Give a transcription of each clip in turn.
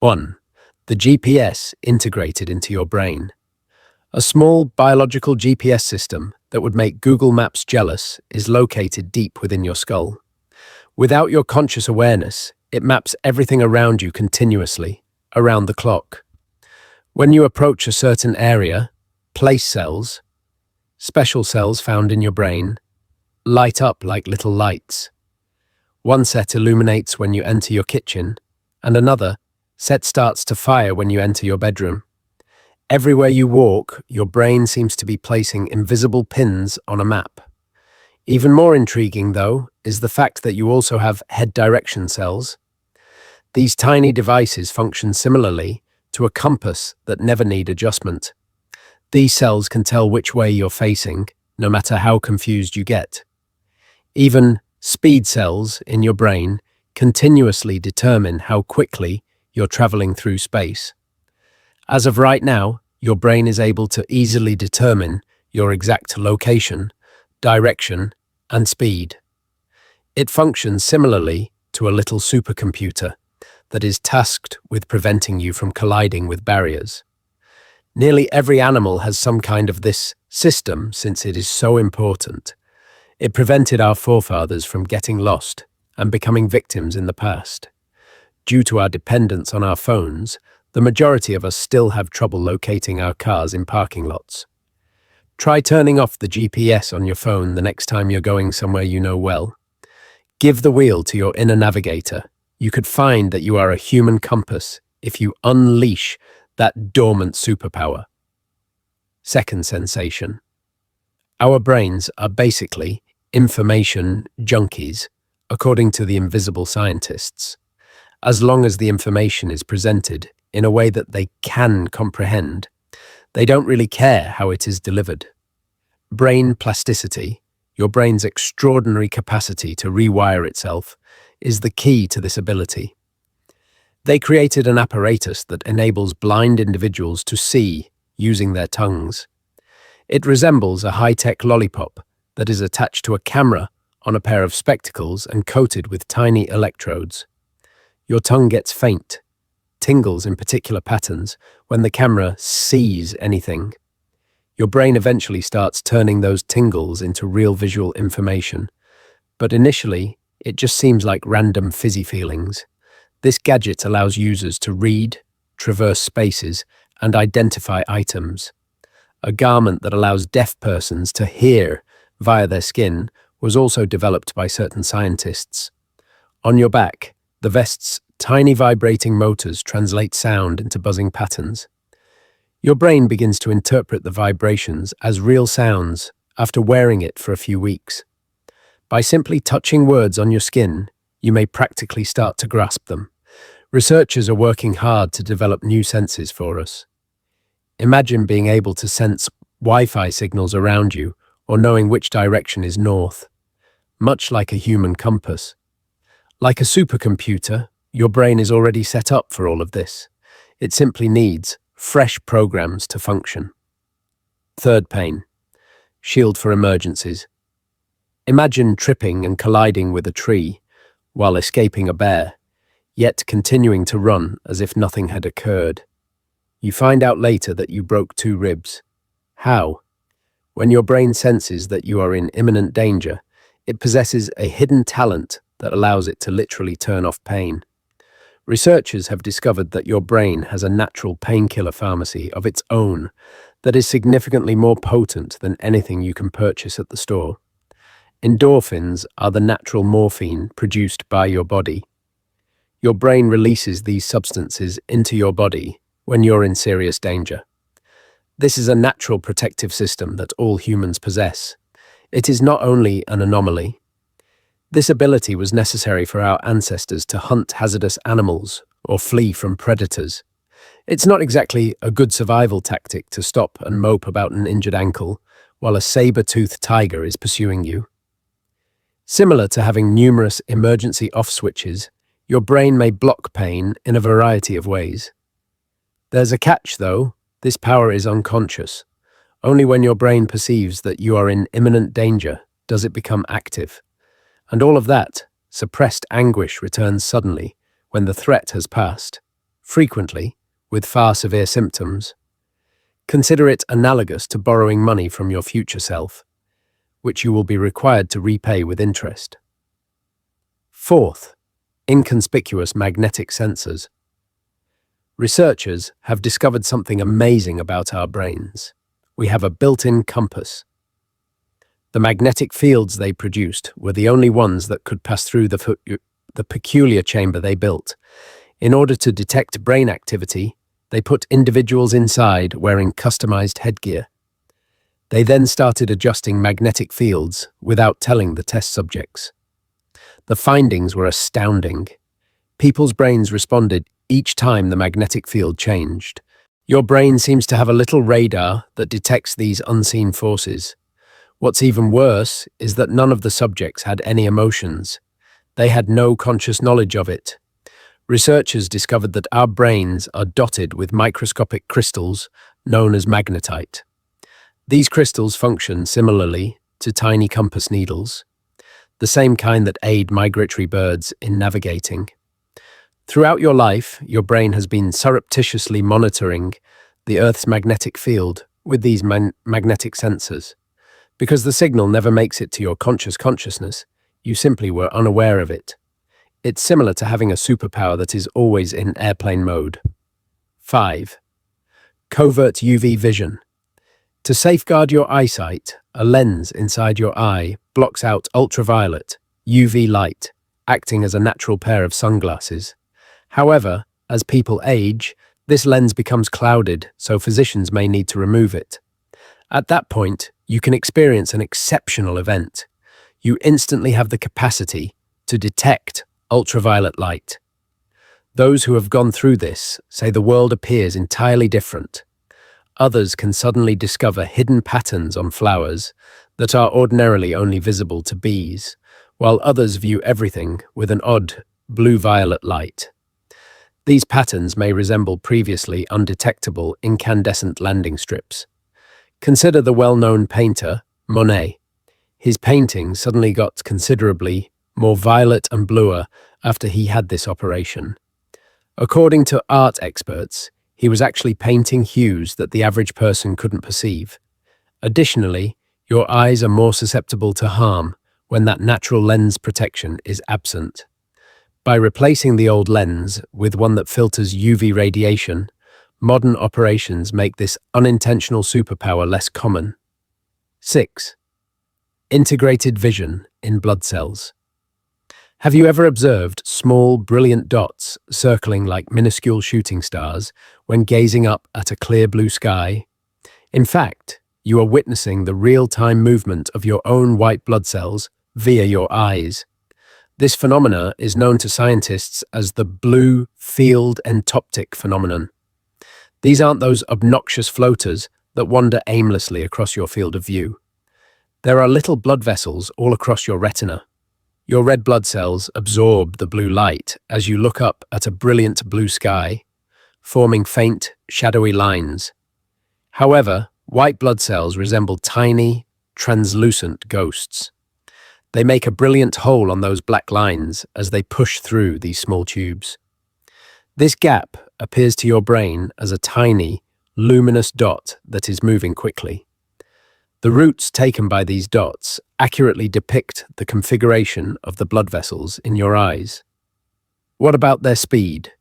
1. The GPS integrated into your brain. A small biological GPS system that would make Google Maps jealous is located deep within your skull. Without your conscious awareness, it maps everything around you continuously, around the clock. When you approach a certain area, place cells, special cells found in your brain, light up like little lights. One set illuminates when you enter your kitchen, and another set starts to fire when you enter your bedroom. Everywhere you walk, your brain seems to be placing invisible pins on a map. Even more intriguing, though, is the fact that you also have head direction cells. These tiny devices function similarly to a compass that never need adjustment. These cells can tell which way you're facing, no matter how confused you get. Even speed cells in your brain continuously determine how quickly you're traveling through space. As of right now, your brain is able to easily determine your exact location, direction, and speed. It functions similarly to a little supercomputer that is tasked with preventing you from colliding with barriers. Nearly every animal has some kind of this system since it is so important. It prevented our forefathers from getting lost and becoming victims in the past. Due to our dependence on our phones, the majority of us still have trouble locating our cars in parking lots. Try turning off the GPS on your phone the next time you're going somewhere you know well. Give the wheel to your inner navigator. You could find that you are a human compass if you unleash that dormant superpower. Second sensation. Our brains are basically information junkies, according to the invisible scientists. As long as the information is presented in a way that they can comprehend, they don't really care how it is delivered. Brain plasticity, your brain's extraordinary capacity to rewire itself, is the key to this ability. They created an apparatus that enables blind individuals to see using their tongues. It resembles a high-tech lollipop that is attached to a camera on a pair of spectacles and coated with tiny electrodes. Your tongue gets faint, tingles in particular patterns when the camera sees anything. Your brain eventually starts turning those tingles into real visual information, but initially it just seems like random fizzy feelings. This gadget allows users to read, traverse spaces, and identify items. A garment that allows deaf persons to hear via their skin was also developed by certain scientists. On your back, the vest's tiny vibrating motors translate sound into buzzing patterns. Your brain begins to interpret the vibrations as real sounds after wearing it for a few weeks. By simply touching words on your skin, you may practically start to grasp them. Researchers are working hard to develop new senses for us. Imagine being able to sense Wi-Fi signals around you or knowing which direction is north, much like a human compass. Like a supercomputer, your brain is already set up for all of this. It simply needs fresh programs to function. Third pain. Shield for emergencies. Imagine tripping and colliding with a tree while escaping a bear, yet continuing to run as if nothing had occurred. You find out later that you broke 2 ribs. How? When your brain senses that you are in imminent danger, it possesses a hidden talent that allows it to literally turn off pain. Researchers have discovered that your brain has a natural painkiller pharmacy of its own that is significantly more potent than anything you can purchase at the store. Endorphins are the natural morphine produced by your body. Your brain releases these substances into your body when you're in serious danger. This is a natural protective system that all humans possess. It is not only an anomaly. This ability was necessary for our ancestors to hunt hazardous animals or flee from predators. It's not exactly a good survival tactic to stop and mope about an injured ankle while a saber-toothed tiger is pursuing you. Similar to having numerous emergency off switches, your brain may block pain in a variety of ways. There's a catch, though. This power is unconscious. Only when your brain perceives that you are in imminent danger does it become active. And all of that, suppressed anguish returns suddenly when the threat has passed. frequently with far severe symptoms. Consider it analogous to borrowing money from your future self, which you will be required to repay with interest. Fourth, inconspicuous magnetic sensors. Researchers have discovered something amazing about our brains. We have a built-in compass. The magnetic fields they produced were the only ones that could pass through the peculiar chamber they built. In order to detect brain activity, they put individuals inside wearing customized headgear. They then started adjusting magnetic fields without telling the test subjects. The findings were astounding. People's brains responded each time the magnetic field changed. Your brain seems to have a little radar that detects these unseen forces. What's even worse is that none of the subjects had any emotions. They had no conscious knowledge of it. Researchers discovered that our brains are dotted with microscopic crystals known as magnetite. These crystals function similarly to tiny compass needles, the same kind that aid migratory birds in navigating. Throughout your life, your brain has been surreptitiously monitoring the Earth's magnetic field with these magnetic sensors. Because the signal never makes it to your consciousness, you simply were unaware of it. It's similar to having a superpower that is always in airplane mode. 5. Covert UV vision. To safeguard your eyesight, a lens inside your eye blocks out ultraviolet, UV light, acting as a natural pair of sunglasses. However, as people age, this lens becomes clouded, so physicians may need to remove it. At that point, you can experience an exceptional event. You instantly have the capacity to detect ultraviolet light. Those who have gone through this say the world appears entirely different. Others can suddenly discover hidden patterns on flowers that are ordinarily only visible to bees, while others view everything with an odd blue-violet light. These patterns may resemble previously undetectable incandescent landing strips. Consider the well-known painter, Monet. His paintings suddenly got considerably more violet and bluer after he had this operation. According to art experts, he was actually painting hues that the average person couldn't perceive. Additionally, your eyes are more susceptible to harm when that natural lens protection is absent. By replacing the old lens with one that filters UV radiation, modern operations make this unintentional superpower less common. 6. Integrated vision in blood cells. Have you ever observed small, brilliant dots circling like minuscule shooting stars when gazing up at a clear blue sky? In fact, you are witnessing the real-time movement of your own white blood cells via your eyes. This phenomena is known to scientists as the blue field entoptic phenomenon. These aren't those obnoxious floaters that wander aimlessly across your field of view. There are little blood vessels all across your retina. Your red blood cells absorb the blue light as you look up at a brilliant blue sky, forming faint, shadowy lines. However, white blood cells resemble tiny, translucent ghosts. They make a brilliant hole on those black lines as they push through these small tubes. This gap appears to your brain as a tiny, luminous dot that is moving quickly. The routes taken by these dots accurately depict the configuration of the blood vessels in your eyes. What about their speed?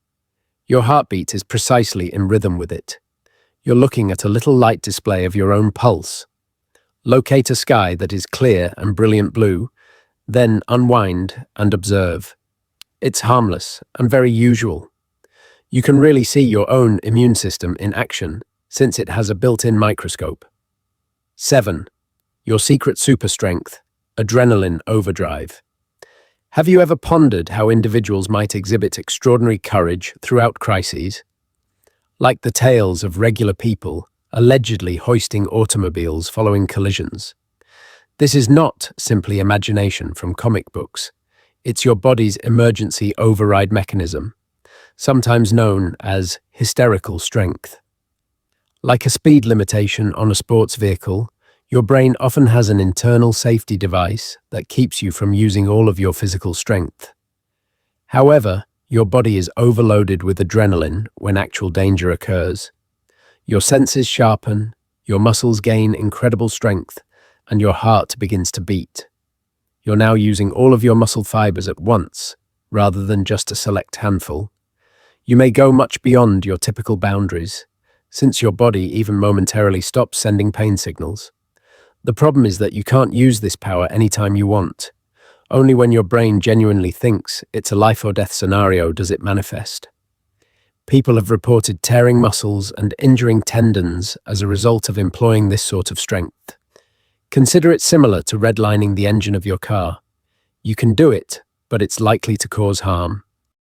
Your heartbeat is precisely in rhythm with it. You're looking at a little light display of your own pulse. Locate a sky that is clear and brilliant blue, then unwind and observe. It's harmless and very usual. You can really see your own immune system in action since it has a built-in microscope. 7. Your secret super strength, adrenaline overdrive. Have you ever pondered how individuals might exhibit extraordinary courage throughout crises? Like the tales of regular people allegedly hoisting automobiles following collisions. This is not simply imagination from comic books. It's your body's emergency override mechanism, sometimes known as hysterical strength. Like a speed limitation on a sports vehicle, your brain often has an internal safety device that keeps you from using all of your physical strength. However, Your body is overloaded with adrenaline when actual danger occurs. Your senses sharpen, your muscles gain incredible strength, and your heart begins to beat. You're now using all of your muscle fibers at once, rather than just a select handful. You may go much beyond your typical boundaries, since your body even momentarily stops sending pain signals. The problem is that you can't use this power anytime you want. Only when your brain genuinely thinks it's a life or death scenario does it manifest. People have reported tearing muscles and injuring tendons as a result of employing this sort of strength. Consider it similar to redlining the engine of your car. You can do it, but it's likely to cause harm.